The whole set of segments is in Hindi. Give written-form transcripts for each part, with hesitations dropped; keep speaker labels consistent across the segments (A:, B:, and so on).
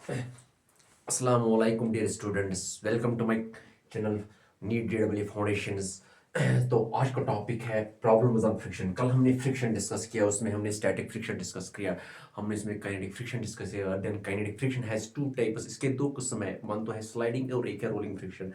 A: Assalamu alaikum dear students, welcome to my channel NEET JW foundations. तो आज का टॉपिक है प्रॉब्लम्स ऑन फ्रिक्शन। कल हमने फ्रिक्शन डिस्कस किया, उसमें हमने स्टैटिक फ्रिक्शन डिस्कस किया, हमने इसमें काइनेटिक फ्रिक्शन डिस्कस किया। Then kinetic friction has two types, इसके दो किस्म है, वन तो है स्लाइडिंग और एक है रोलिंग फ्रिक्शन।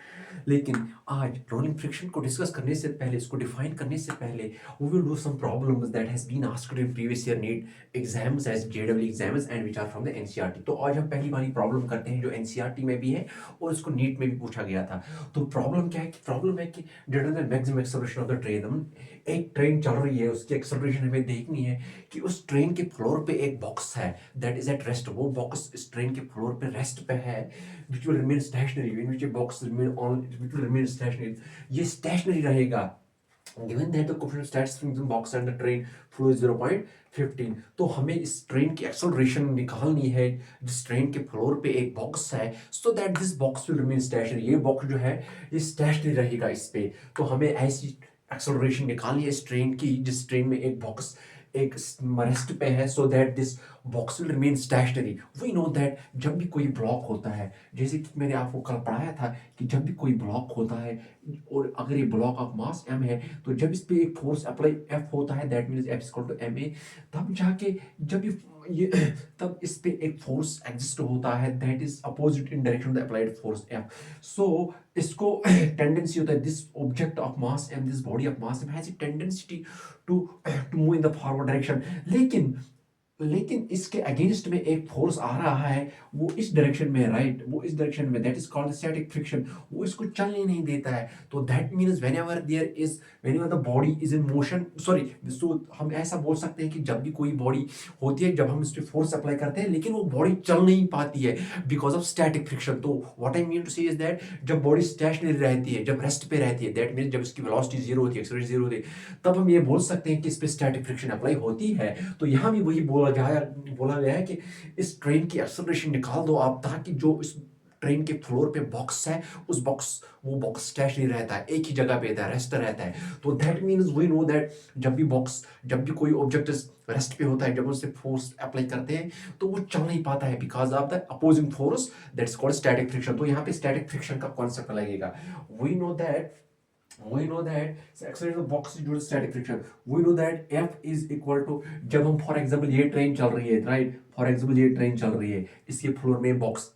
A: लेकिन आज रोलिंग फ्रिक्शन को डिस्कस करने से पहले, इसको डिफाइन करने से पहले we will do some problems that has been asked in previous year NEET exams as JW exams and which are from the NCERT. तो आज हम पहली वाली प्रॉब्लम करते हैं जो एनसीईआरटी में भी है और इसको नीट में भी पूछा गया था। तो प्रॉब्लम क्या है कि प्रॉब्लम है कि determine the maximum acceleration of the train. हम एक ट्रेन चल रही है, उसकी एक्सेलरेशन हमें देखनी है कि उस ट्रेन के फ्लोर पे एक बॉक्स है दैट इज एट रेस्ट। वो बॉक्स इस ट्रेन के फ्लोर पे रेस्ट पे है, which will remain stationery, in which box remain on, which will remain stationery, ये स्टेशनरी रहेगा। Given that the coefficient stats from the box and the train flow is 0.15, तो हमें इस ट्रेन की एक्सेलरेशन निकालनी है जिस ट्रेन के फ्लोर पे एक बॉक्स है, so that this box will remain stationery. ये बॉक्स जो है ये स्टेशनरी रहेगा इस पे। तो हमें ऐसी एक्सेलरेशन निकालनी है इस ट्रेन की जिस ट्रेन में एक बॉक्स एक रेस्ट पे है, so that this box will remain stationary. We know that जब भी कोई ब्लॉक होता है, जैसे कि मैंने आपको कल पढ़ाया था कि जब भी कोई ब्लॉक होता है और अगर ये ब्लॉक ऑफ मास m है, तो जब इस पे एक फोर्स अप्लाई F होता है, that means F equal to ma, तब जाके जब ये तब इस पे एक फोर्स एग्जिस्ट होता है that is opposite in direction of the applied force F। So इसको टेंडेंसी होता है, this object of mass m, this body of mass m has a tendency to to move in the forward direction. लेकिन इसके अगेंस्ट में एक फोर्स आ रहा है, वो इस डायरेक्शन में है, राइट, वो इस डायरेक्शन में, that is called static friction. वो इसको चलने नहीं देता है। तो that means whenever the body is in motion, sorry, so हम ऐसा बोल सकते हैं कि जब भी कोई बॉडी होती है, जब हम इस पे फोर्स अप्लाई करते हैं, लेकिन वो बॉडी चल नहीं पाती है बिकॉज ऑफ स्टैटिक फ्रिक्शन। तो व्हाट आई मीन टू से इज दैट जब बॉडी स्टेशनरी रहती है, जब रेस्ट पे रहती है, दैट मींस जब इसकी वेलोसिटी जीरो होती है, एक्सेलरेशन जीरो होती है, तब हम ये बोल सकते हैं कि इस पे स्टैटिक फ्रिक्शन अप्लाई होती है। तो यहाँ भी वही बोला गया है कि इस ट्रेन की एक्सेलरेशन निकाल दो आप, ताकि जो इस ट्रेन के फ्लोर पे बॉक्स है, वो बॉक्स स्टेशनरी रहता है, एक ही जगह पे रहता है, रेस्ट रहता है। तो that means we know that जब भी कोई ऑब्जेक्ट रेस्ट पे होता है, जब उससे फोर्स अप्लाई करते हैं, तो वो चल नहीं पाता है because of the opposing force that's called static friction. तो यहाँ पे स्टैटिक फ्रिक्शन का कॉन्सेप्ट लगेगा। We know that acceleration of box is due to static friction. We know that F is equal to, जब हम फॉर एग्जाम्पल ये ट्रेन चल रही है, राइट, फॉर एग्जाम्पल ये ट्रेन चल रही है, इसके फ्लोर में बॉक्स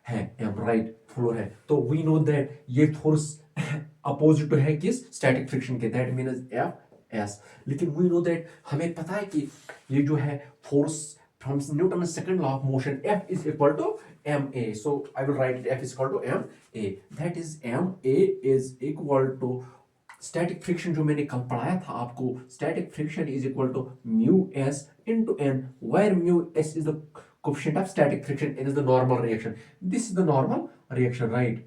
A: है M, राइट, फ्लोर है, तो वी नो दैट ये फोर्स अपोजिट है किस स्टैटिक फ्रिक्शन के, दैट मींस F S। लेकिन वी नो दैट हमें पता है कि ये जो है force from Newton's second law of motion, F is equal to ma. So I will write it, F is equal to ma, that is ma is equal to static friction। जो मैंने कल पढ़ाया था आपको, static friction is equal to mu s into n, where mu s is the coefficient of static friction, n is the normal reaction. This is the normal reaction, right,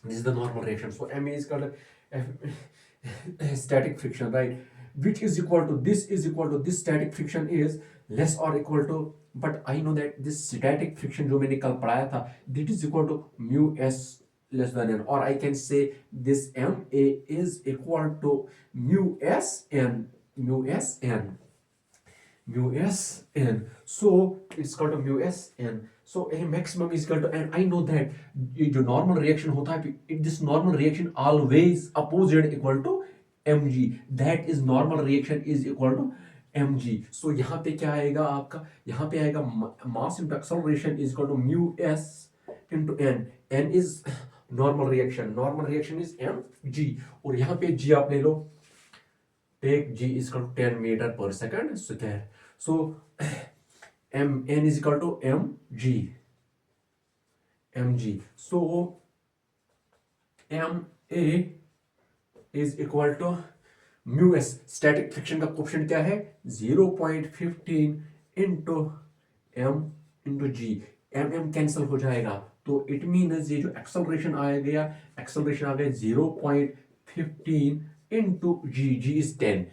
A: this is the normal reaction. So ma is equal to F, static friction, right, which is equal to, this is equal to, this static friction is less or equal to, but I know that this static friction जो मैंने कल पढ़ाया था, that is equal to mu s less than n, or I can say this ma is equal to mu s n, mu s n, mu s n, so it's equal to mu s n, so a maximum is equal to, and I know that ये जो normal reaction होता है, this normal reaction always opposite equal to mg, that is normal reaction is equal to mg। so यहाँ पे क्या आएगा आपका, यहाँ पे आएगा mass into acceleration is equal to mu s into n, n is normal reaction is mg, और यहाँ पे g आप ले लो, take g is equal to 10 meter per second square, so n is equal to mg, so ma is equal to mu s, static friction का कोफिशिएंट क्या है 0.15 इंटू m इंटू जी, m कैंसिल हो जाएगा, तो इट मीन्स ये जो एक्सेलरेशन आ गया 0.15 into g is 10,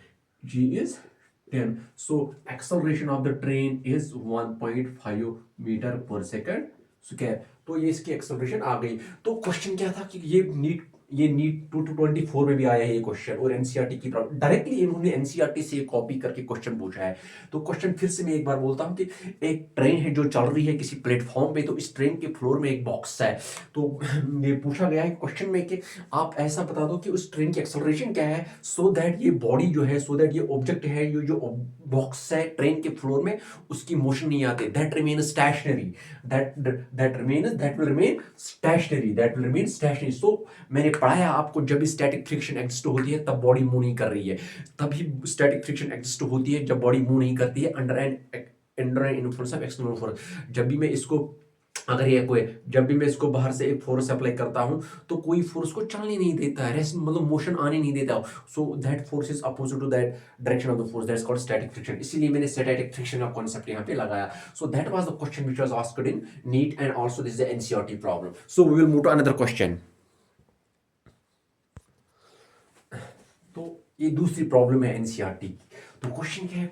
A: so acceleration of the train is 1.5 meter per second square. तो ये इसकी एक्सेलरेशन आ गई। तो क्वेश्चन क्या था कि ये नीट ये नीट 2024 में भी आया है ये क्वेश्चन, और एनसीईआरटी की डायरेक्टली इन्होंने एनसीईआरटी से कॉपी करके क्वेश्चन पूछा है। तो क्वेश्चन फिर से मैं एक बार बोलता हूँ कि एक ट्रेन है जो चल रही है किसी प्लेटफॉर्म पे, तो इस ट्रेन के फ्लोर में एक बॉक्स है। तो ये पूछा गया है क्वेश्चन में कि आप ऐसा बता दो कि उस ट्रेन की एक्सेलरेशन क्या है, सो दैट ये बॉडी जो है, सो दैट ये ऑब्जेक्ट है, ये जो बॉक्स है ट्रेन के फ्लोर में, उसकी मोशन नहीं आती, that remain stationary, that will remain stationary. So मैंने पढ़ाया आपको, जब स्टैटिक फ्रिक्शन एग्जिस्ट होती है तब बॉडी मूव नहीं कर रही है, तभी स्टैटिक फ्रिक्शन एग्जिस्ट होती है जब बॉडी मूव नहीं करती है under an influence of external force. जब भी मैं इसको अगर ये कोई जब भी मैं इसको बाहर से एक फोर्स अप्लाई करता हूं तो कोई फोर्स को चलने नहीं देता है, रेस्ट मतलब मोशन आने नहीं देता, so that force is opposite to that direction of the force, that's called static friction. इसीलिए मैंने स्टैटिक फ्रिक्शन का कांसेप्ट यहां पे लगाया। So that was the question which was asked in NEET and also this is the NCERT problem. So we will move to another question. तो ये दूसरी प्रॉब्लम है एनसीईआरटी की। तो क्वेश्चन क्या है,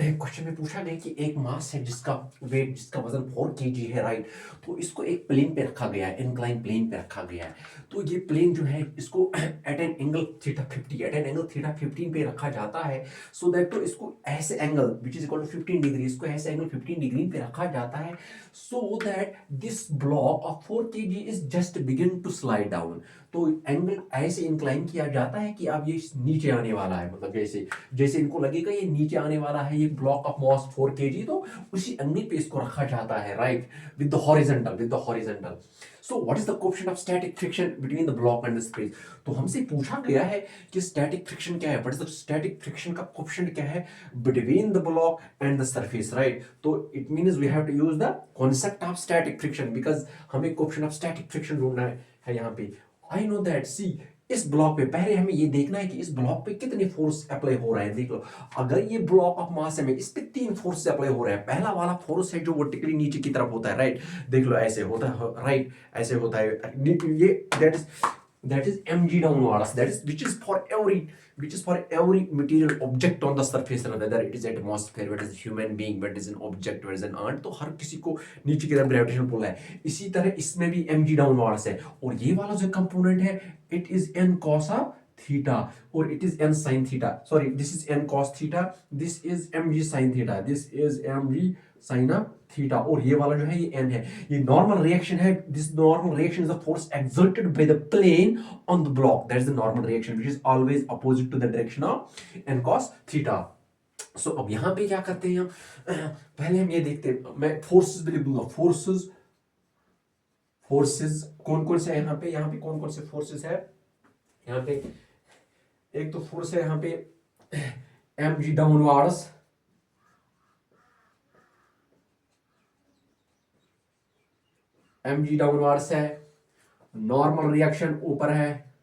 A: क्वेश्चन में पूछा गया कि एक मास है जिसका वजन 4 kg है, राइट। तो इसको एक प्लेन पे रखा गया है, इंक्लाइन प्लेन पे रखा गया है। तो ये प्लेन जो है इसको एट एन एंगल थीटा 15 पे रखा जाता है, सो दैट तो इसको ऐसे angle which is equal to 15 degree, इसको ऐसे एंगल 15 डिग्री पे रखा जाता है, so that this block of 4 kg इज just begin to slide down. तो एंगल ऐसे इंक्लाइन किया जाता है कि अब ये नीचे आने वाला है, मतलब जैसे जैसे इनको लगेगा ये नीचे आने वाला है, ये ब्लॉक ऑफ मास 4 kg, तो उसी एंगल पे इसको रखा जाता है, right, with the horizontal. So what is the coefficient of static friction between the block and the space. तो हमसे पूछा गया है कि स्टैटिक फ्रिक्शन क्या है, what is the static friction का कोएफिशिएंट क्या है between the block and the surface, right. तो it means we have to use the concept of static friction, because हमें कोएफिशिएंट ऑफ स्टैटिक फ्रिक्शन ढूंढना है यहाँ पे। आई नो दैट, सी इस ब्लॉक पे पहले हमें ये देखना है कि इस ब्लॉक पे कितने फोर्स अप्लाई हो रहा है। देख लो, अगर ये ब्लॉक ऑफ मास है, इस पे 3 फोर्स अप्लाई हो रहा है। पहला वाला फोर्स है जो वर्टिकली नीचे की तरफ होता है, राइट, देख लो ऐसे होता है, राइट, ऐसे होता है, ये that is mg downwards, that is which is for every material object on the surface, whether it is atmosphere, whether it is human being, whether it is an object, whether it is an ant, तो हर किसी को नीचे की तरफ ग्रेविटेशन पुल है। इसी तरह इसमें भी mg डाउनवर्ड्स है, और ये वाला जो कंपोनेंट है it is n cos theta, और it is n sin theta, sorry this is n cos theta, this is mg sin theta, this is mg sin theta, और ये वाला जो है ये n है। ये नॉर्मल रिएक्शन है, this normal reaction is the force exerted by the plane on the block, that is the normal reaction which is always opposite to the direction of n cos theta. So अब यहां पे क्या करते हैं हम, पहले हम ये देखते हैं, मैं फोर्सेस भी लिख दूंगा, फोर्सेस कौन कौन से है यहाँ पे कौन कौन से फोर्सेस है यहाँ पे। एक तो फोर्स है यहाँ पे mg डाउनवर्ड्स, mg डाउनवर्ड्स है, नॉर्मल रिएक्शन ऊपर है,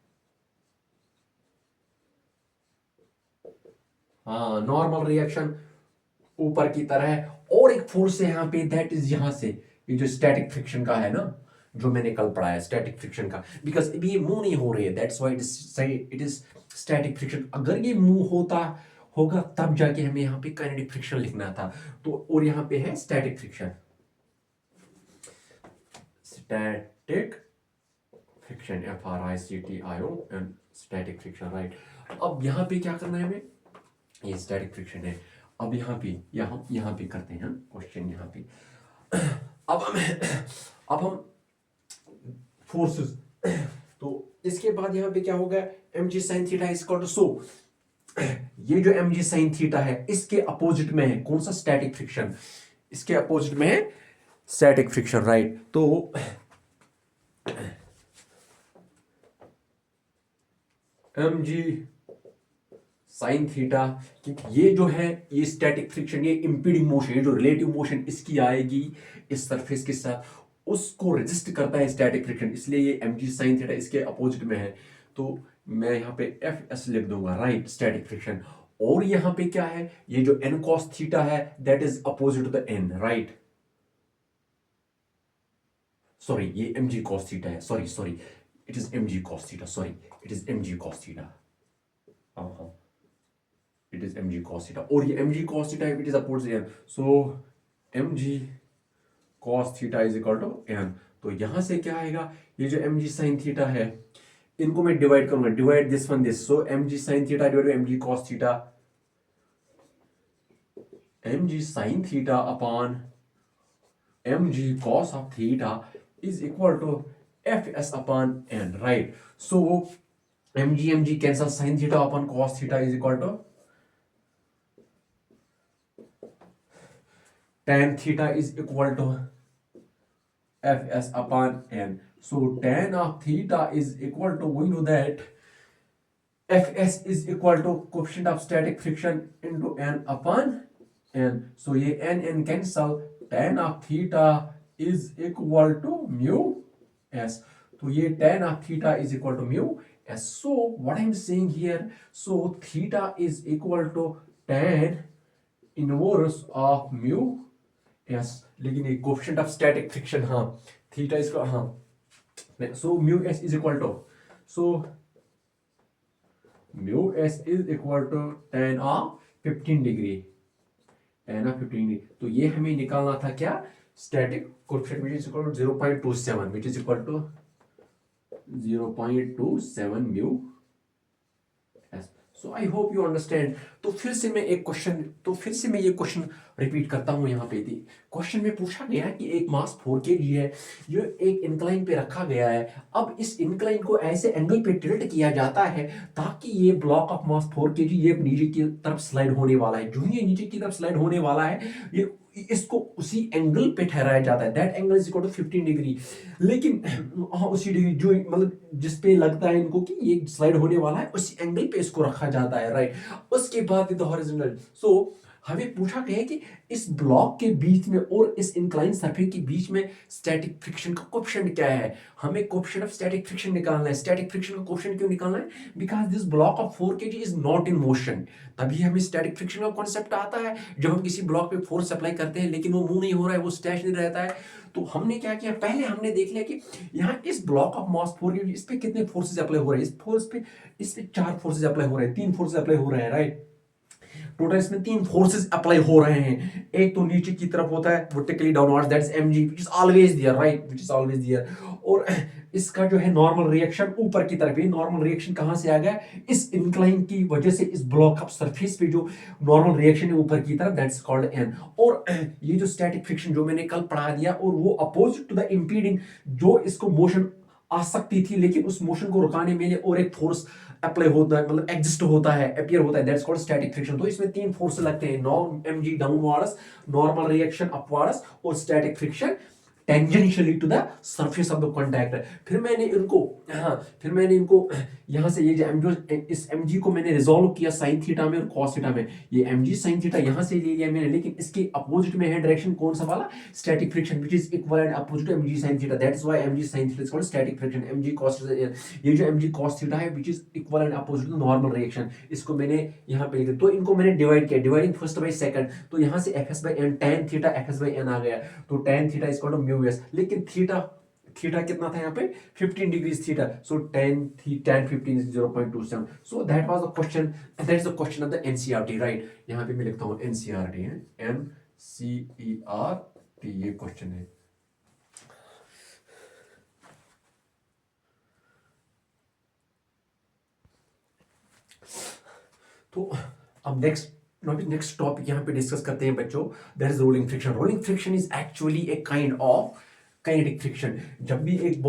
A: हाँ नॉर्मल रिएक्शन ऊपर की तरह है, और एक फोर्स है यहाँ पे, दैट इज यहां से, ये जो स्टैटिक फ्रिक्शन का है ना, जो मैंने कल पढ़ाया स्टैटिक फ्रिक्शन का, बिकॉज अभी ये मूव नहीं हो रही है, that's why it is static friction. अगर ये मूव होगा तब जाके हमें यहाँ पे काइनेटिक फ्रिक्शन लिखना था, तो और यहाँ पे है static friction, static friction FRICTION, static friction, right. अब यहाँ पे क्या करना है हमें, ये स्टैटिक फ्रिक्शन है। अब यहाँ पे करते हैं क्वेश्चन यहाँ पे। अब हम फोर्सेस, तो इसके बाद यहाँ पे क्या होगा, mg sin theta is equal to, so ये जो mg sin थीटा है इसके अपोजिट में है कौन सा, स्टैटिक फ्रिक्शन, इसके अपोजिट में है स्टैटिक फ्रिक्शन, राइट। तो mg sin थीटा, ये जो है ये स्टैटिक फ्रिक्शन, ये इंपीडिंग मोशन, ये जो रिलेटिव मोशन इसकी आएगी इस सरफेस के साथ, उसको रेजिस्ट करता है स्टैटिक फ्रिक्शन, इसलिए ये mg sin थीटा इसके अपोजिट में है। तो मैं यहाँ पे fs लिख दूंगा, राइट, स्टैटिक फ्रिक्शन। और यहाँ पे क्या है, ये जो n cos थीटा है that is opposite to the n, right, sorry ये mg cos थीटा है, sorry it is mg cos theta, sorry it is mg cos theta, हाँ it is mg cos theta, और ये mg cos theta it is opposite n, so mg cos theta is equal to n। तो यहां से क्या आएगा, ये जो mg sin theta है इनको मैं डिवाइड करूंगा, divide this one this, so mg sin theta divide by mg cos theta, mg sin theta upon mg cos of theta is equal to fs upon n, right? So mg cancel, sin theta upon cos theta is equal to tan theta is equal to fs upon n. So tan of theta is equal to, we know that fs is equal to coefficient of static friction into n upon n. So ये n cancel, tan of theta is equal to mu s. तो ये tan of theta is equal to mu s. So what I'm saying here, so theta is equal to tan inverse of mu s. लेकिन ये coefficient of static friction, हाँ theta is हाँ, so mu s is equal to, so mu s is equal to tan of 15 degree, tan of 15 degree. तो ये हमें निकालना था क्या, static coefficient which is equal to 0.27, which is equal to 0.27 mu s. So I hope you understand. तो फिर से मैं ये क्वेश्चन रिपीट करता हूँ. यहाँ पे थी क्वेश्चन में पूछा गया कि एक मास 4 kg है, जो एक इंक्लाइन पे रखा गया है. अब इस इंक्लाइन को ऐसे एंगल पे टिल्ट किया जाता है ताकि ये ब्लॉक ऑफ मास 4 kg ये नीचे की तरफ स्लाइड होने वाला है. जो ये नीचे की तरफ स्लाइड होने वाला है, ये इसको उसी एंगल पे ठहराया जाता है. That angle is equal to 15 degree. लेकिन हाँ, उसी डिग्री जो मतलब जिस पे लगता है इनको कि ये स्लाइड होने वाला है, उसी एंगल पे इसको रखा जाता है, राइट. उसके बाद द हॉरिजॉन्टल. सो हमें पूछा गया है कि इस ब्लॉक के बीच में और इस इंक्लाइन सरफेस के बीच में स्टैटिक फ्रिक्शन का कोएफिशिएंट क्या है. हमें कोएफिशिएंट ऑफ स्टैटिक फ्रिक्शन निकालना है. स्टैटिक फ्रिक्शन का कोएफिशिएंट क्यों निकालना है, because this block of 4 kg is not in motion. तभी हमें स्टैटिक फ्रिक्शन का कॉन्सेप्ट आता है जब हम किसी ब्लॉक पे फोर्स अप्लाई करते हैं लेकिन वो मूव नहीं हो रहा है, वो स्टेशनरी रहता है. तो हमने क्या किया, पहले हमने देख लिया कि यहाँ इस ब्लॉक ऑफ मास 4 kg इस पे कितने फोर्सेज अप्लाई हो रहे हैं. इस पे 4 फोर्सेज अप्लाई हो रहे हैं, 3 फोर्सेज अप्लाई हो रहे हैं, राइट. टोटल इसमें 3 फोर्सेस अप्लाई हो रहे हैं. एक तो नीचे की तरफ होता है vertically downwards, that is mg which is always there, right, which is always there. और इसका जो है नॉर्मल रिएक्शन ऊपर की तरफ. ये नॉर्मल रिएक्शन कहां से आ गया, इस इंक्लाइन की वजह से इस ब्लॉक ऑफ सरफेस पे जो नॉर्मल रिएक्शन है ऊपर की तरफ, दैट्स कॉल्ड n. और ये जो स्टैटिक फ्रिक्शन जो मैंने कल पढ़ा दिया, और वो अपोजिट टू द इंपीडिंग, जो इसको मोशन आ सकती थी लेकिन उस मोशन को रुकाने में और एक फोर्स अप्लाई होता है, मतलब एग्जिस्ट होता है, अपीयर होता है, दैट्स कॉल्ड स्टैटिक फ्रिक्शन. तो इसमें 3 फोर्स लगते हैं, mg downwards, normal reaction upwards, और static friction tangentially to the surface of the contact. फिर मैंने इनको यहाँ से ये जो इस mg को मैंने रिजॉल्व किया साइन थीटा में और कॉस थीटा में. ये mg साइन थीटा यहाँ से ले लिया मैंने, लेकिन इसके अपोजिट में है डायरेक्शन कौन सा वाला, static friction, which is equivalent opposite to mg sine theta. That's why mg sine theta is called static friction. mg cos theta, ये जो mg cos थीटा है, which is equivalent opposite to normal reaction, इसको मैंने यहाँ पे लिखा. तो इनको मैंने डिवाइड किया, डिवाइडिंग फर्स्ट बाय सेकंड. तो यहाँ से fs by n, tan theta fs by n आ गया. तो tan theta is equal to mu s. लेकिन थीटा कितना था यहाँ पे, 15 degrees theta. So tan 15 is 0.27. So that was the question, that is the question of the NCERT, right. यहाँ पे मैं लिखता हूँ एनसीईआरटी है, एनसीईआरटी, ये क्वेश्चन है. तो अब नेक्स्ट टॉपिक यहाँ पे डिस्कस करते हैं बच्चों, that is rolling friction. Rolling friction is actually a kind of kinetic friction. जब भी एक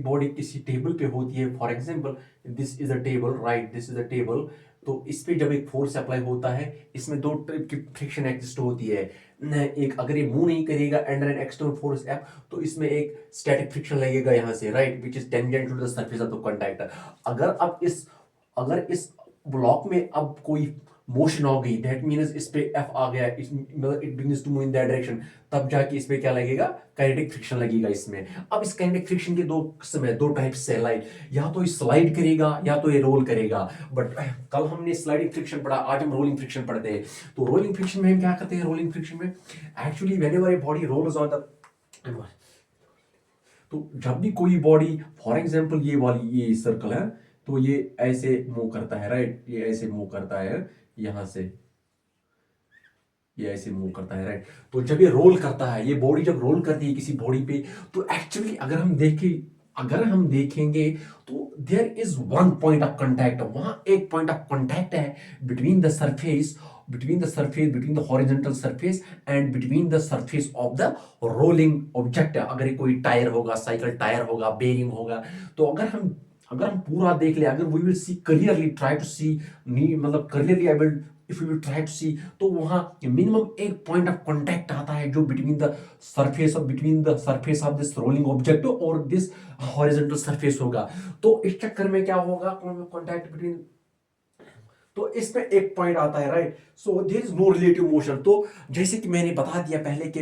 A: बॉडी किसी टेबल पे होती है, for example this is a table, right, this is a table. तो इस पे जब एक फोर्स अप्लाई होता है, इसमें 2 टाइप की फ्रिक्शन एग्जिस्ट होती है. एक, अगर ये मूव नहीं करेगा under an external force F, तो इसमें एक स्टैटिक फ्रिक्शन लगेगा यहाँ से, right, which is tangent to the surface of the contact. अगर इस ब्लॉक में अब कोई मोशन हो गई, दैट मीन्स इस पे F आ गया, it begins to move in that direction, तब जाके इस पे क्या लगेगा, काइनेटिक फ्रिक्शन लगेगा इसमें. अब इस काइनेटिक फ्रिक्शन के 2 किस्म है, 2 टाइप्स है, लाइक या तो ये स्लाइड करेगा या तो ये रोल करेगा. बट कल हमने स्लाइडिंग फ्रिक्शन पढ़ा, आज हम रोलिंग फ्रिक्शन पढ़ते हैं. तो रोलिंग फ्रिक्शन में हम क्या करते हैं, रोलिंग फ्रिक्शन में actually whenever a body rolls on the, तो जब भी कोई बॉडी, फॉर एग्जांपल ये सर्कल है, तो ये ऐसे मूव करता है, राइट, ये ऐसे मूव करता है, यहां से ये ऐसे मूव करता है, राइट. तो जब ये रोल करता है, ये बॉडी जब रोल करती है किसी बॉडी पे, तो एक्चुअली अगर हम देखें अगर हम देखेंगे तो there is one point of contact, वहां एक पॉइंट ऑफ कांटेक्ट है between the surface, between the horizontal surface and between the surface of the rolling object। अगर ये कोई टायर होगा, साइकिल टायर होगा, बेरिंग होगा, तो अगर हम पूरा देख ले, अगर we will see clearly, try to see, मतलब clearly I will, if you will try to see, तो वहां मिनिमम एक पॉइंट ऑफ कांटेक्ट आता है जो between the surface of this rolling object और दिस हॉरिजॉन्टल सरफेस होगा। तो इस चक्कर में क्या होगा, कांटेक्ट बिटवीन, तो इसमें एक पॉइंट आता है, right. So there is no relative motion. तो जैसे कि मैंने बता दिया पहले कि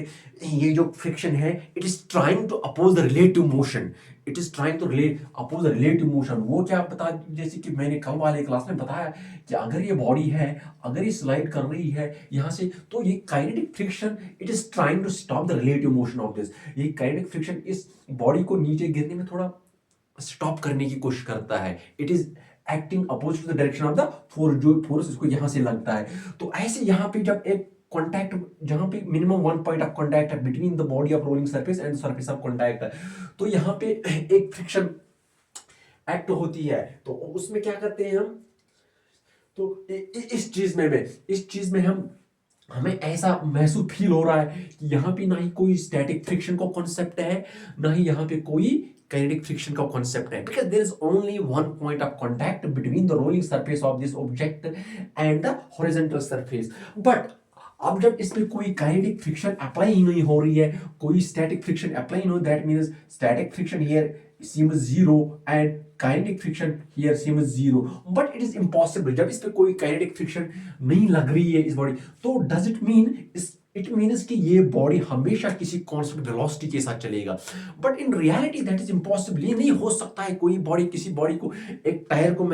A: ये जो फ्रिक्शन है, it is trying to oppose the relative motion, it is trying to oppose the relative motion. वो क्या बता, जैसे कि मैंने कल वाले क्लास में बताया कि अगर ये बॉडी है, अगर ये स्लाइड कर रही है यहां से, तो ये kinetic friction, it is trying to stop the relative motion of this. ये काइनेटिक फ्रिक्शन इस बॉडी को नीचे गिरने में थोड़ा स्टॉप करने की कोशिश करता है। It is acting opposite to the direction of the force, जो फोर्स इसको यहां से लगता है। तो ऐसे यहां पे जब एक कॉन्टैक्ट, जहां पे minimum one point of contact है between the body of rolling surface and surface of contact है, तो यहां पे एक फ्रिक्शन एक्ट होती है। तो उसमें क्या करते हैं हम, तो इस चीज में हमें ऐसा महसूस फील हो रहा है कि यहाँ पे ना ही कोई स्टैटिक फ्रिक्शन का कॉन्सेप्ट है, ना ही यहाँ पे कोई काइनेटिक फ्रिक्शन का कॉन्सेप्ट है, because there is only one point of contact between the rolling surface of this object and the horizontal surface. But अब जब इसमें कोई काइनेटिक फ्रिक्शन अप्लाई ही नहीं हो रही है, कोई स्टैटिक फ्रिक्शन अप्लाई नहीं हो, that means static friction here seems zero and kinetic friction here seems zero, but it is impossible। जब इस पे कोई kinetic friction नहीं लग रही है इस बॉडी, तो does it mean it means कि ये बॉडी हमेशा किसी कांस्टेंट वेलोसिटी के साथ चलेगा, but in reality that is impossible. ये नहीं हो सकता है कोई बॉडी, किसी बॉडी को, एक टायर को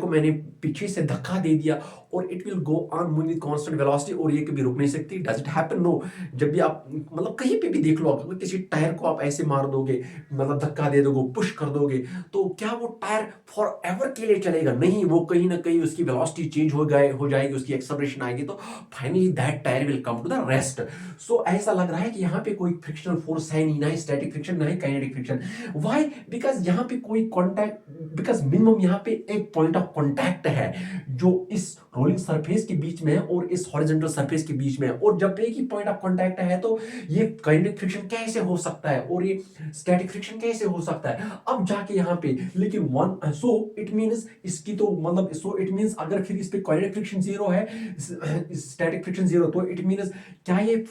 A: मैंने पीछे से धक्का दे दिया और it will go on with constant velocity और ये कभी रुक नहीं सकती। Does it happen? नो। जब भी आप मतलब कहीं पे भी देख लो, अगर किसी टायर को आप ऐसे मार दोगे, मतलब धक्का दे दोगे, पुश कर दोगे, तो क्या वो टायर फॉर एवर के लिए चलेगा? नहीं, वो कहीं ना कहीं उसकी वेलोसिटी चेंज हो जाएगी, उसकी एक्सेलरेशन आएगी, तो finally that tyre will come to the rest. So ऐसा लग रहा है कि यहाँ पे कोई फ्रिक्शनल फोर्स है नहीं, ना ही स्टैटिक फ्रिक्शन, ना ही काइनेटिक फ्रिक्शन। व्हाई? बिकॉज यहाँ पे कोई कॉन्टैक्ट, बिकॉज मिनिमम यहाँ पे एक पॉइंट ऑफ कॉन्टैक्ट है जो इस रोलिंग सरफेस के बीच में है और इस हॉरिजॉन्टल सरफेस के बीच में है, और जब एक ही पॉइंट ऑफ कांटेक्ट है तो ये काइनेटिक फ्रिक्शन कैसे हो सकता है और ये स्टैटिक फ्रिक्शन कैसे हो सकता है? अब जाके यहाँ पे, लेकिन वन, सो इट मींस इसकी तो मतलब, सो इट मींस अगर फिर इस पे काइनेटिक फ्रिक्शन जीरो है, स्टैटिक फ्रिक्शन जीरो, तो इट मींस क्या ये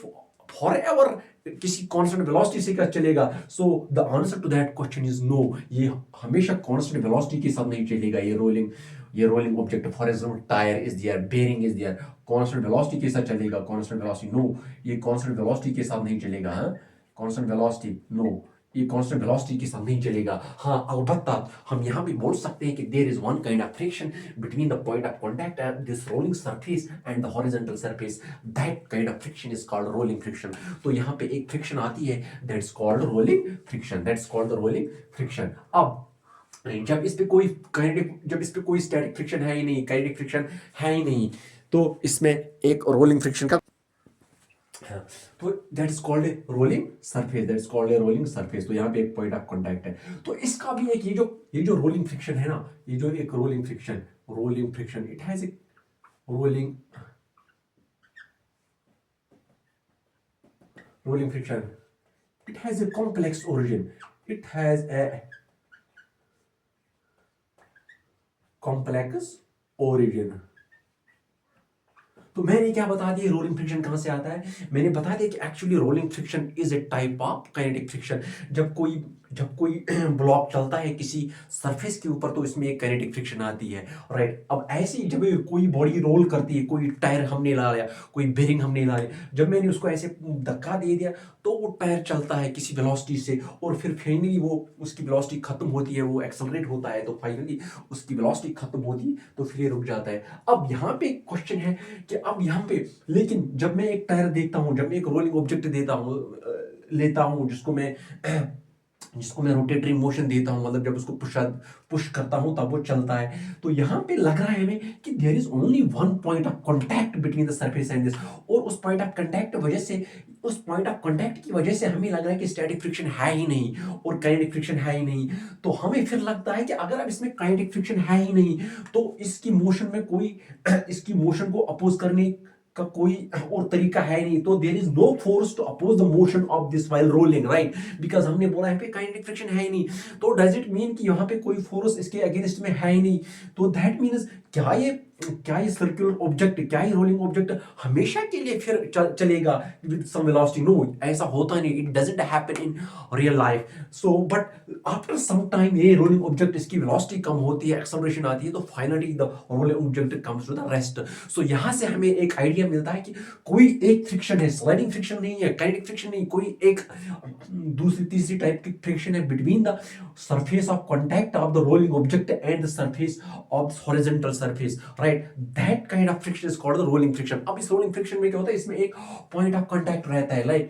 A: फॉरएवर किसी कांस्टेंट वेलोसिटी से क्या चलेगा? So the answer to that question is no. ये हमेशा कांस्टेंट वेलोसिटी के साथ नहीं चलेगा। ये rolling object, for example tyre is there, bearing is there, constant velocity के साथ चलेगा? कांस्टेंट वेलोसिटी नो, ये कांस्टेंट वेलोसिटी के साथ नहीं चलेगा। हाँ, कांस्टेंट वेलोसिटी नो, ये कांस्टेंट वेलोसिटी के साथ नहीं चलेगा। हाँ, अलबत्ता हम यहाँ भी बोल सकते हैं कि there is one kind of friction between the point of contact at this rolling surface and the horizontal surface, that kind of friction is called rolling friction. तो यहाँ पे एक फ्रिक्शन आती है, that's called rolling friction, that's called the rolling friction. अब जब इस पे कोई स्टैटिक फ्रिक्शन है ही नहीं, काइनेटिक फ्रिक्शन है ही नहीं, तो इसमें एक रोलिंग फ्रिक्शन का, तो that is called a rolling surface, that is called a rolling surface. तो यहाँ पे एक पॉइंट ऑफ कांटेक्ट है। तो इसका भी एक ये जो रोलिंग फ्रिक्शन है ना, ये जो एक rolling friction, it has a rolling friction, it has a complex origin, it has a complex origin। तो मैंने क्या बता दिया रोलिंग फ्रिक्शन कहां से आता है? मैंने बता दिया कि actually rolling friction is A type of kinetic friction. जब कोई ब्लॉक चलता है किसी सरफेस के ऊपर, तो इसमें एक काइनेटिक फ्रिक्शन आती है, राइट। अब ऐसे ही जब कोई बॉडी रोल करती है, कोई टायर हमने ला लिया, कोई बेरिंग हमने ला लिया, जब मैंने उसको ऐसे धक्का दे दिया, तो वो टायर चलता है किसी वेलोसिटी से, और फिर फाइनली वो उसकी वेलोसिटी खत्म होती है, वो एक्सेलरेट होता है, तो फाइनली उसकी वेलोसिटी खत्म होती है, तो फिर ये रुक जाता है। अब यहाँ पे एक क्वेश्चन है कि अब यहाँ पे, लेकिन जब मैं एक टायर देखता हूँ, जब मैं एक रोलिंग ऑब्जेक्ट लेता हूँ, जिसको मैं जिसको मैं रोटेटरी मोशन देता हूँ, मतलब जब उसको पुश करता हूँ तब वो चलता है। तो यहाँ पे लग रहा है हमें कि there is only one point of contact between the surface and this, और उस पॉइंट ऑफ कॉन्टैक्ट वजह से, उस पॉइंट ऑफ कॉन्टैक्ट की वजह से हमें लग रहा है कि स्टैटिक फ्रिक्शन है ही नहीं और काइनेटिक फ्रिक्शन है ही नहीं। तो हमें फिर लगता है कि अगर अब इसमें काइनेटिक फ्रिक्शन है ही नहीं तो इसकी मोशन में कोई इसकी मोशन को अपोज करने का कोई और तरीका है नहीं, तो there is no force to oppose the motion of this while rolling, right, because हमने बोला है पे काइनेटिक फ्रिक्शन है ही नहीं। तो डज इट मीन कि यहाँ पे कोई फोर्स इसके अगेंस्ट में है ही नहीं? तो दैट मीन्स क्या ये सर्कुलर ऑब्जेक्ट, क्या ये रोलिंग ऑब्जेक्ट हमेशा के लिए फिर चलेगा विद सम वेलोसिटी? नो, ऐसा होता नहीं, it doesn't happen in real life. So but after some time ये रोलिंग ऑब्जेक्ट, इसकी वेलोसिटी कम होती है, एक्सेलरेशन आती है, तो finally the rolling object comes to the rest. So यहाँ से हमें एक आइडिया मिलता है कि कोई एक फ्रिक्शन है, स्लाइडिंग फ्रिक्शन नहीं है, काइनेटिक फ्रिक्शन नहीं, कोई एक दूसरी तीसरी टाइप की फ्रिक्शन है between the surface of contact of the rolling object and the surface of this horizontal surface, right? That kind of friction is called the rolling friction. अब इस rolling friction में क्या होता है, इसमें एक point of contact रहता है, like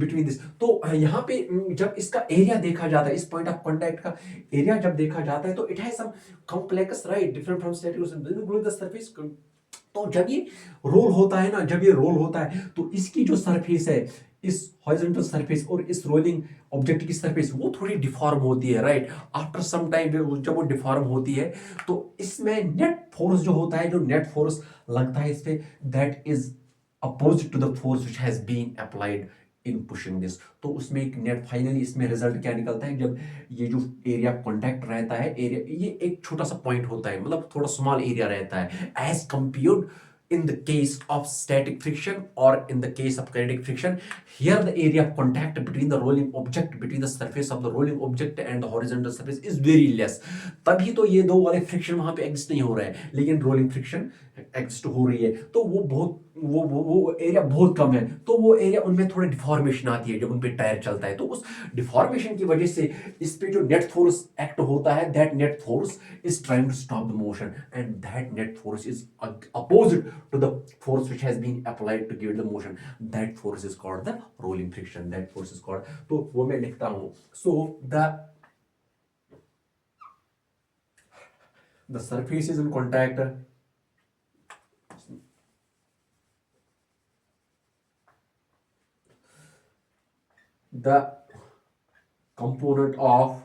A: between this। तो यहाँ पे जब इसका एरिया देखा जाता है, इस point of contact का एरिया जब देखा जाता है, तो it has some complex, right, different from static below the surface। तो जब ये रोल होता है ना, जब ये रोल होता है तो इसकी जो सरफेस है, इस हॉरिजॉन्टल सरफेस और इस रोलिंग ऑब्जेक्ट की सरफेस, वो थोड़ी डिफॉर्म होती है, राइट। आफ्टर सम टाइम जब वो डिफॉर्म होती है तो इसमें नेट फोर्स जो होता है, जो नेट फोर्स लगता है इस पे, that is opposite to the force which has been applied in pushing this. तो उसमें एक नेट, फाइनली इसमें रिजल्ट क्या निकलता है, जब ये जो एरिया कॉन्टैक्ट रहता है, एरिया ये एक छोटा सा पॉइंट होता है, मतलब थोड़ा स्मॉल एरिया रहता है as compared in the case of static friction or in the case of kinetic friction. Here the area of contact between the rolling object, between the surface of the rolling object and the horizontal surface is very less। तभी तो ये दो वाले फ्रिक्शन वहां पे एग्जिस्ट नहीं हो रहे हैं, लेकिन रोलिंग फ्रिक्शन एग्जिस्ट हो रही है, तो वो बहुत वो एरिया बहुत कम है, तो वो एरिया उनमें थोड़ी डिफॉर्मेशन आती है जब उन पे टायर चलता है, तो उस डिफॉर्मेशन की वजह से इस पे जो नेट फोर्स एक्ट होता है, that net force is trying to stop the motion, and that net force is opposite to the force which has been applied to give it the motion. That force is called the rolling friction, that force is called, तो वो मैं लिखता हूँ। So the surface is in contact, the component of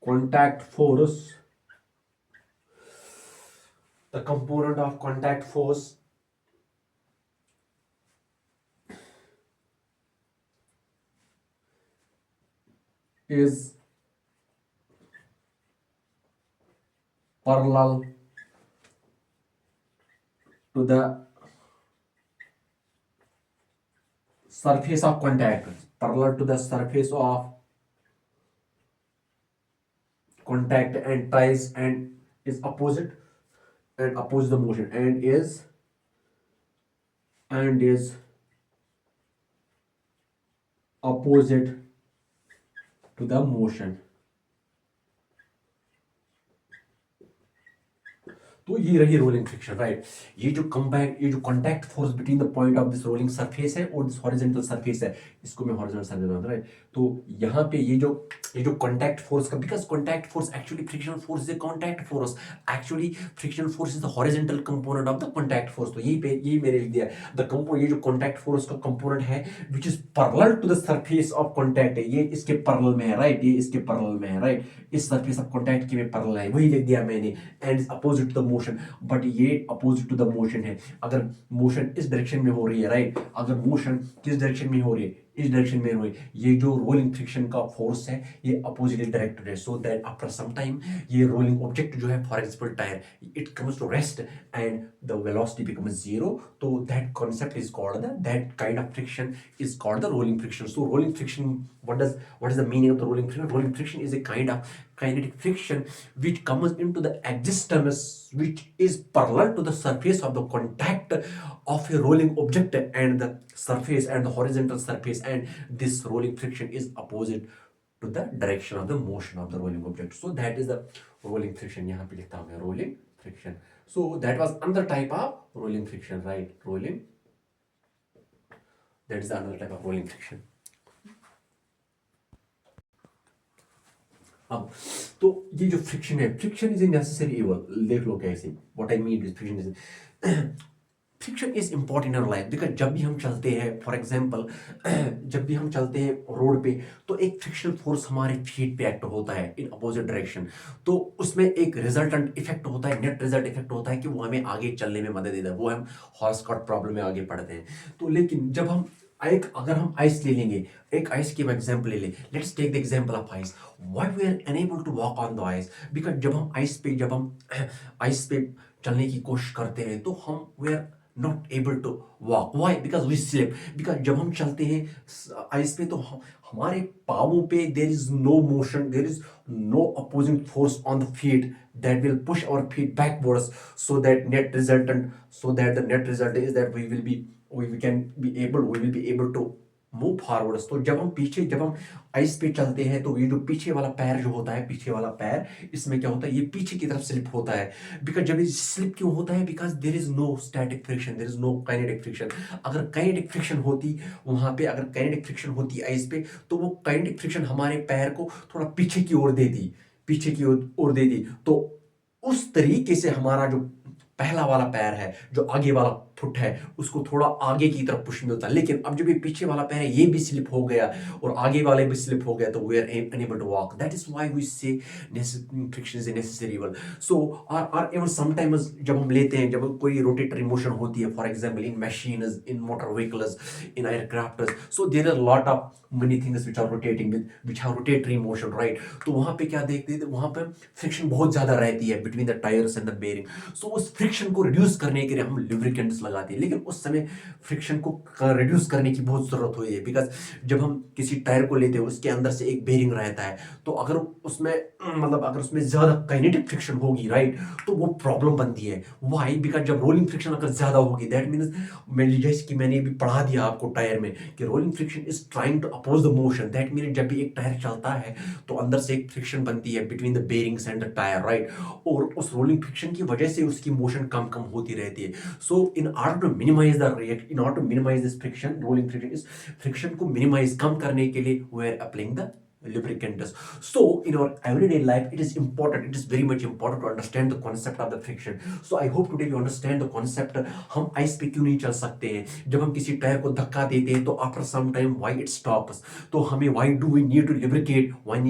A: contact force, the component of contact force is parallel to the surface of contact, parallel to the surface of contact, and tries and is opposite and oppose the motion, and is opposite to the motion। तो ये रही रोलिंग फ्रिक्शन, राइट। ये जो कंबाइन, ये जो contact force between the point of this rolling surface है और दिस हॉरिजॉन्टल सरफेस है, इसको मैं हॉरिजॉन्टल सरफेस बोलता हूं, राइट। तो यहाँ पे ये जो कांटेक्ट फोर्स का, because contact force actually frictional force is a contact force, actually frictional force is the horizontal component of the contact force. तो यही मैंने लिख दिया, द कंपोनेंट, ये जो कांटेक्ट फोर्स का कंपोनेंट है which is parallel to the surface of contact है, ये इसके पैरेलल में है, राइट, ये इसके पैरेलल में है, राइट, इस सरफेस ऑफ कांटेक्ट के में पैरेलल है, वही लिख दिया मैंने, and is opposite to the motion. But ये अपोजिट टू द मोशन है, अगर मोशन इस डायरेक्शन में हो रही है, राइट, अगर मोशन किस डायरेक्शन में हो रही है, इस डायरेक्शन में हो रही है, ये जो रोलिंग फ्रिक्शन का फोर्स है ये अपोजिटली डायरेक्टेड है, so that after some time ये रोलिंग ऑब्जेक्ट जो है, for example tyre, it comes to rest and the velocity becomes zero, तो that concept is called the, that kind of friction is called the rolling friction. So rolling friction, what is the meaning of the rolling friction? Rolling friction is a kind of kinetic friction which comes into the existence, which is parallel to the surface of the contact of a rolling object and the surface and the horizontal surface, and this rolling friction is opposite to the direction of the motion of the rolling object. So that is the rolling friction, यहाँ पे लिखता हूँ मैं rolling friction। So that was another type of rolling friction, right, rolling That is another type of rolling friction. अब तो ये जो फ्रिक्शन है, friction is a necessary evil, देख लो कैसे, what I mean is friction is friction is important in our life, because जब भी हम चलते हैं, फॉर एग्जाम्पल जब भी हम चलते हैं रोड पे, तो एक फ्रिक्शनल फोर्स हमारे फीट पे एक्ट होता है इन अपोजिट डायरेक्शन, तो उसमें एक रिजल्टेंट इफेक्ट होता है, नेट रिजल्ट इफेक्ट होता है कि वो हमें आगे चलने में मदद देता है, वो हम हॉर्स कॉट प्रॉब्लम में आगे बढ़ते हैं। तो लेकिन जब हम अगर हम आइस ले लेंगे, एक आइस की एग्जांपल ले लें, let's take the example of ice, why we are unable to walk on the ice, because जब हम आइस पे चलने की कोशिश करते हैं तो हम we are not able to walk, why, because we slip, because जब हम चलते हैं आइस पे तो हमारे पाँवों पे there is no motion, there is no opposing force on the feet that will push our feet backwards, so that the net result is that we will be able to move forwards. तो जब हम आइस पे चलते हैं तो ये जो पीछे वाला पैर जो होता है, पीछे वाला पैर, इसमें क्या होता है, ये पीछे की तरफ स्लिप होता है। बिकॉज जब ये स्लिप क्यों होता है, because there is no static friction, there is no kinetic friction. अगर काइनेटिक फ्रिक्शन होती वहां पे, अगर काइनेटिक फ्रिक्शन होती आइस पे, तो वो काइनेटिक फ्रिक्शन हमारे पैर को थोड़ा पीछे की ओर दे दी, तो उस तरीके से हमारा जो पहला वाला पैर है, जो आगे वाला फुट है, उसको थोड़ा आगे की तरफ पुश मिलता है। लेकिन अब जब ये पीछे वाला पैर है, ये भी स्लिप हो गया और आगे वाले भी स्लिप हो गया, तो we are unable to walk. That is why we say friction is a necessary evil. So और इवन समटाइम्स जब हम लेते हैं, जब कोई रोटेटरी मोशन होती है, for example in machines, in motor vehicles, in aircraft, so there are lot of many things which are rotating which have rotatory motion, right? तो वहां पे क्या देखते हैं, वहां पे फ्रिक्शन बहुत ज्यादा रहती है between the tires and the bearing, so उस फ्रिक्शन को रिड्यूस करने के लिए हम लुब्रिकेंट्स लगाते हैं। लेकिन उस समय फ्रिक्शन को रिड्यूस करने की बहुत जरूरत होती है, बिकॉज जब हम किसी टायर को लेते हैं, उसके अंदर से एक बेरिंग रहता है, तो अगर उसमें अगर उसमें ज्यादा काइनेटिक फ्रिक्शन होगी, राइट, तो वो प्रॉब्लम बनती है। व्हाई? बिकॉज जब रोलिंग फ्रिक्शन अगर ज्यादा होगी, दैट मीन्स जैसे कि मैंने भी पढ़ा दिया आपको टायर में कि rolling friction is trying to oppose the motion. That mean जब भी एक टायर चलता है तो अंदर से एक फ्रिक्शन बनती है between the bearings and the tyre, right, और उस रोलिंग फ्रिक्शन की वजह से उसकी मोशन कम होती रहती है। So in order to minimize this friction, rolling friction, इस फ्रिक्शन को मिनिमाइज कम करने के लिए we are applying the lubricants. So in our everyday life, it is very much important to understand the concept of the friction. So I hope today you understand the concept. हम आइस पे क्यों नहीं चल सकते हैं? जब हम किसी टायर को धक्का देते हैं तो after some time why it stops? तो हमें why do we need to lubricate? Why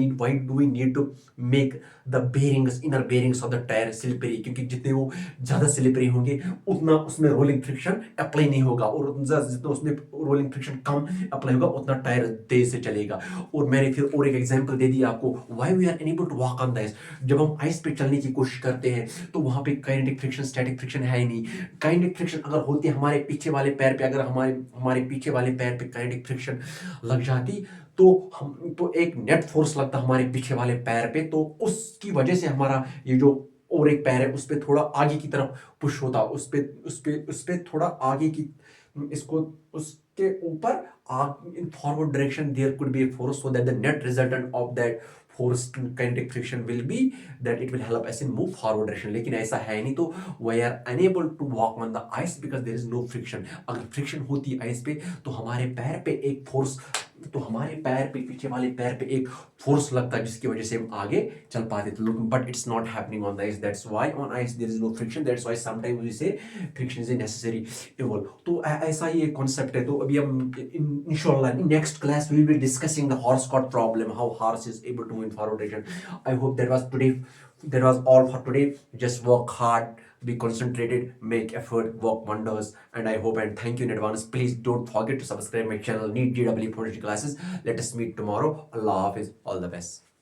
A: do we need to make the bearings, inner bearings of the tire slippery? क्योंकि जितने वो ज्यादा स्लिपरी होंगे उतना उसमें रोलिंग फ्रिक्शन अप्लाई नहीं होगा, और जितना उसमें रोलिंग फ्रिक्शन कम अप्लाई होगा उतना टायर तेज से चलेगा। और मैंने फिर और एक एग्जांपल दे दिया आपको, why we are unable to walk on the ice. जब हम आइस पे चलने की कोशिश करते हैं तो वहां पे काइनेटिक फ्रिक्शन, स्टैटिक फ्रिक्शन है ही नहीं। काइनेटिक फ्रिक्शन अगर होती है हमारे पीछे वाले पैर पे, अगर हमारे पीछे वाले पैर पे काइनेटिक फ्रिक्शन लग जाती तो एक नेट फोर्स लगता हमारे पीछे वाले पैर पे, तो उसकी वजह से हमारा ये जो और एक पैर है उस पे थोड़ा आगे की तरफ पुश होता, उस पे थोड़ा आगे की, इसको उसके ऊपर in forward direction there could be a force, so that the net resultant of that force kinetic friction will be that it will help us in move forward direction. लेकिन ऐसा है नहीं, तो we are unable to walk on the ice because there is no friction. अगर friction होती आइस पे तो हमारे पैर पे एक फोर्स, तो हमारे पैर पे, पीछे वाले पैर पे एक फोर्स लगता है जिसकी वजह से हम आगे चल पाते थे। But it's not happening on the ice, that's why on ice there is no friction, that's why sometimes we say friction is a necessary evil. तो ऐसा ही एक कॉन्सेप्ट है। तो अभी हम इंशाल्लाह in next class we will be discussing the horse cart problem, how horse is able to move in forward direction. I hope that was all for today. Just work hard, be concentrated, make effort, work wonders, and I hope and thank you in advance. Please don't forget to subscribe my channel, Need GW Classes. Let us meet tomorrow. Allah Hafiz, all the best.